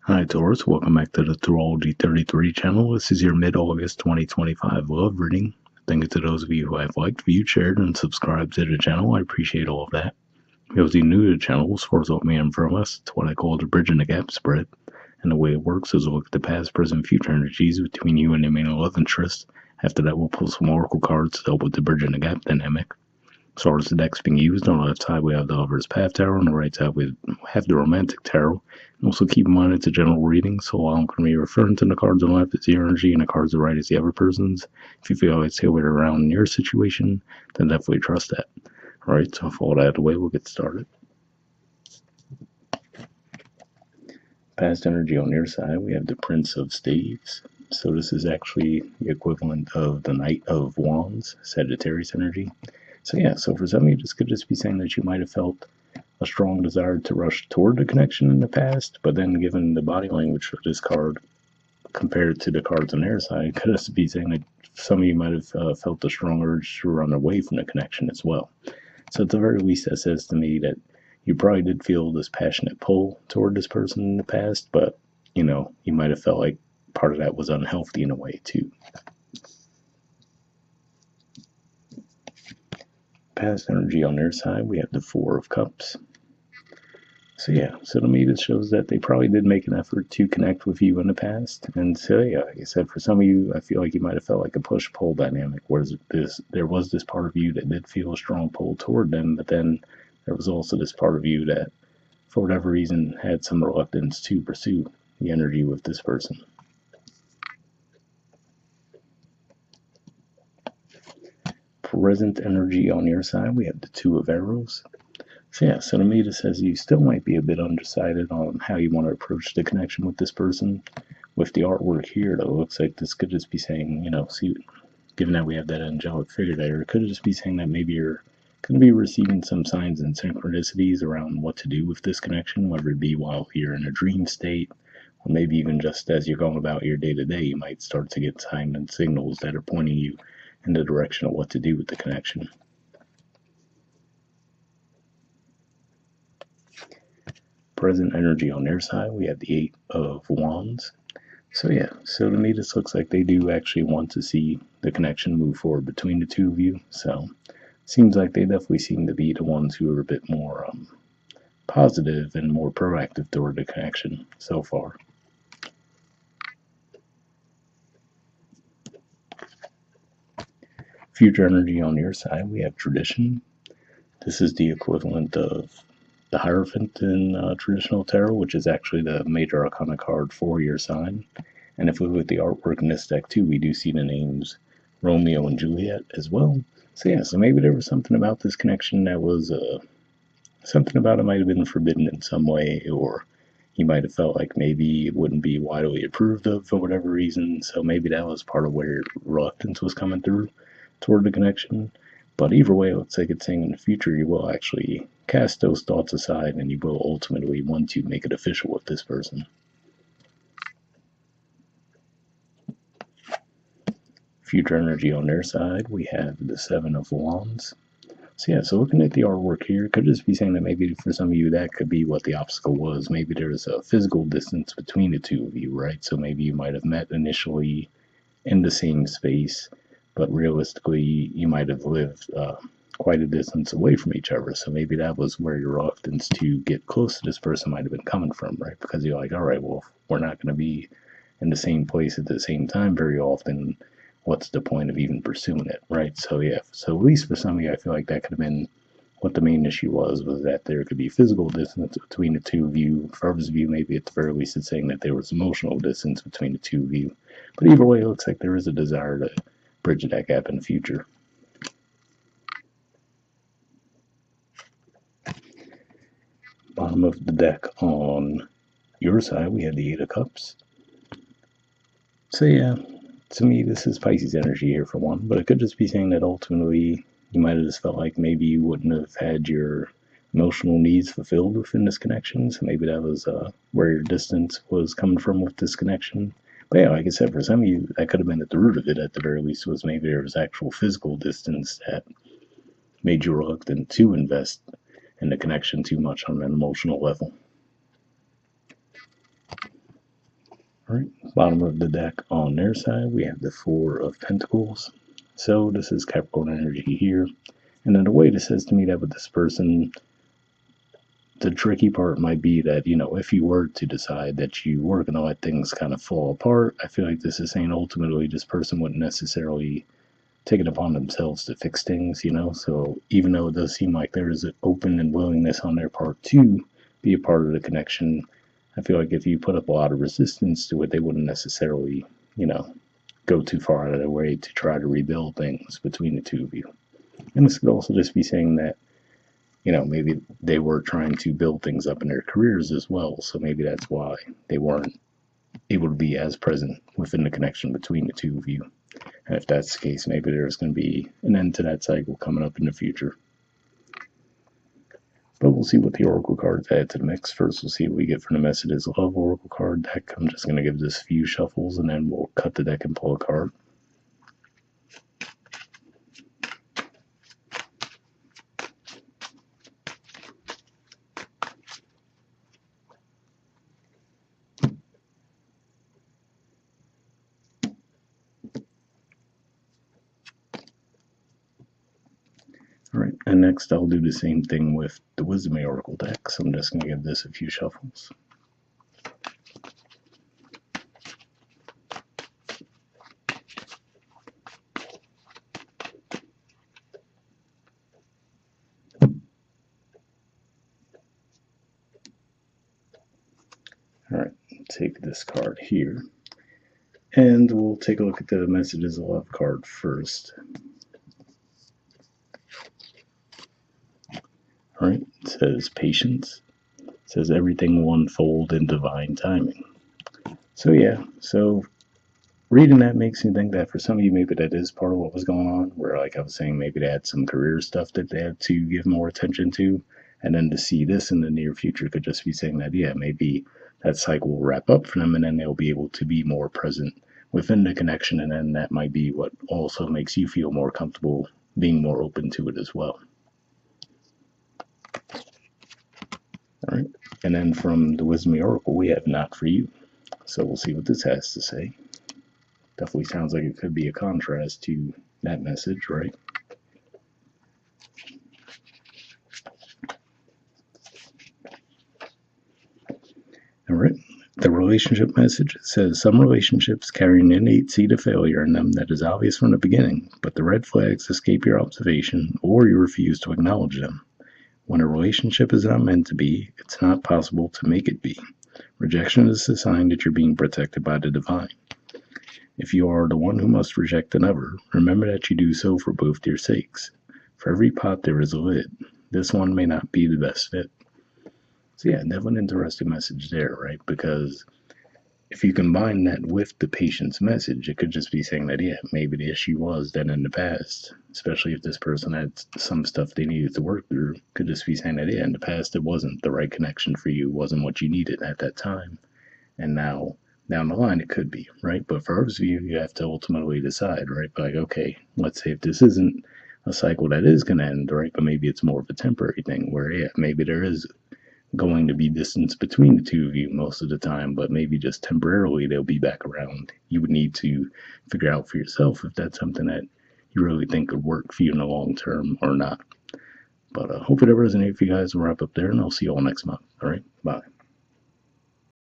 Hi Taurus, welcome back to the Astrology 33 channel. This is your mid-August 2025 love reading. Thank you to those of you who have liked, viewed, shared, and subscribed to the channel. I appreciate all of that. If you're new to the channel, as far as what me and from us, it's what I call the bridge and the gap spread. And the way it works is we'll look at the past, present, future energies between you and the main love interest. After that, we'll pull some oracle cards to help with the bridge and the gap dynamic. As far as the decks being used, on the left side we have the Lover's Path Tarot, on the right side we have the Romantic Tarot. And also keep in mind it's a general reading, so while I'm going to be referring to the cards on the left as your energy and the cards on the right as the other person's, if you feel it's the way around in your situation, then definitely trust that. Alright, so with all that out of the way, we'll get started. Past energy on your side, we have the Prince of Staves. So this is actually the equivalent of the Knight of Wands, Sagittarius energy. So for some of you, this could just be saying that you might have felt a strong desire to rush toward the connection in the past, but then given the body language of this card compared to the cards on their side, it could just be saying that some of you might have felt a strong urge to run away from the connection as well. So at the very least, that says to me that you probably did feel this passionate pull toward this person in the past, but you might have felt like part of that was unhealthy in a way too. Past energy on their side, we have the Four of Cups. So to me this shows that they probably did make an effort to connect with you in the past. And so like I said, for some of you, I feel like you might have felt like a push-pull dynamic, whereas there was this part of you that did feel a strong pull toward them, but then there was also this part of you that, for whatever reason, had some reluctance to pursue the energy with this person. Present energy on your side, we have the Two of Arrows. So to me this says you still might be a bit undecided on how you want to approach the connection with this person. With the artwork here, though, it looks like this could just be saying, given that we have that angelic figure there, it could just be saying that maybe you're going to be receiving some signs and synchronicities around what to do with this connection, whether it be while you're in a dream state, or maybe even just as you're going about your day-to-day, you might start to get signs and signals that are pointing you in the direction of what to do with the connection. Present energy on their side, we have the Eight of Wands. So to me this looks like they do actually want to see the connection move forward between the two of you. So it seems like they definitely seem to be the ones who are a bit more positive and more proactive toward the connection so far. Future energy on your side, we have Tradition. This is the equivalent of the Hierophant in traditional tarot, which is actually the major arcana card for your sign. And if we look at the artwork in this deck too, we do see the names Romeo and Juliet as well. So maybe there was something about this connection that was something about it might have been forbidden in some way, or you might have felt like maybe it wouldn't be widely approved of for whatever reason. So maybe that was part of where your reluctance was coming through toward the connection. But either way, it looks like it's saying in the future you will actually cast those thoughts aside and you will ultimately want to make it official with this person. Future energy on their side, we have the Seven of Wands. So looking at the artwork here, it could just be saying that maybe for some of you that could be what the obstacle was. Maybe there's a physical distance between the two of you, right? So maybe you might have met initially in the same space, but realistically you might have lived quite a distance away from each other. So maybe that was where your reluctance to get close to this person might have been coming from, right? Because you're like, all right, well, we're not going to be in the same place at the same time very often. What's the point of even pursuing it, right? So at least for some of you, I feel like that could have been what the main issue was that there could be physical distance between the two of you. For others of you, maybe at the very least it's saying that there was emotional distance between the two of you. But either way, it looks like there is a desire to bridge that gap in the future. Bottom of the deck on your side, we have the Eight of Cups. To me, this is Pisces energy here for one, but it could just be saying that ultimately you might have just felt like maybe you wouldn't have had your emotional needs fulfilled within this connection. So maybe that was where your distance was coming from with this connection. But like I said, for some of you, that could have been at the root of it at the very least, was maybe there was actual physical distance that made you reluctant to invest in the connection too much on an emotional level. Alright, bottom of the deck on their side, we have the Four of Pentacles. So this is Capricorn energy here. And in a way, this says to me that with this person, the tricky part might be that, if you were to decide that you were going to let things kind of fall apart, I feel like this is saying ultimately this person wouldn't necessarily take it upon themselves to fix things, So even though it does seem like there is an open and willingness on their part to be a part of the connection, I feel like if you put up a lot of resistance to it, they wouldn't necessarily, go too far out of their way to try to rebuild things between the two of you. And this could also just be saying that, maybe they were trying to build things up in their careers as well. So maybe that's why they weren't able to be as present within the connection between the two of you. And if that's the case, maybe there's going to be an end to that cycle coming up in the future. But we'll see what the Oracle cards add to the mix. First, we'll see what we get from the Messages of Love Oracle card deck. I'm just going to give this a few shuffles, and then we'll cut the deck and pull a card. Alright, and next I'll do the same thing with the Wisdom Oracle deck, so I'm just going to give this a few shuffles. Alright, take this card here, and we'll take a look at the Messages of Love card first. Alright, it says patience. It says everything will unfold in divine timing. So yeah, reading that makes me think that for some of you, maybe that is part of what was going on, where like I was saying, maybe they had some career stuff that they had to give more attention to, and then to see this in the near future could just be saying that, yeah, maybe that cycle will wrap up for them, and then they'll be able to be more present within the connection, and then that might be what also makes you feel more comfortable being more open to it as well. All right, and then from the Wisdom Oracle, we have Not For You. So we'll see what this has to say. Definitely sounds like it could be a contrast to that message, right? All right. The relationship message says some relationships carry an innate seed of failure in them that is obvious from the beginning, but the red flags escape your observation or you refuse to acknowledge them. When a relationship is not meant to be, it's not possible to make it be. Rejection is a sign that you're being protected by the divine. If you are the one who must reject another, remember that you do so for both your sakes. For every pot there is a lid. This one may not be the best fit. So yeah, definitely an interesting message there, right? Because if you combine that with the patient's message, it could just be saying that, yeah, maybe the issue was that in the past, especially if this person had some stuff they needed to work through, could just be saying that, yeah, in the past it wasn't the right connection for you, wasn't what you needed at that time. And now, down the line, it could be, right? But for others of you, you have to ultimately decide, right? Like, okay, let's say if this isn't a cycle that is going to end, right? But maybe it's more of a temporary thing where, yeah, maybe there is going to be distance between the two of you most of the time, but maybe just temporarily they'll be back around. You would need to figure out for yourself if that's something that you really think could work for you in the long term or not. But hopefully that resonates for you guys. We'll wrap up there, and I'll see you all next month. All right, bye.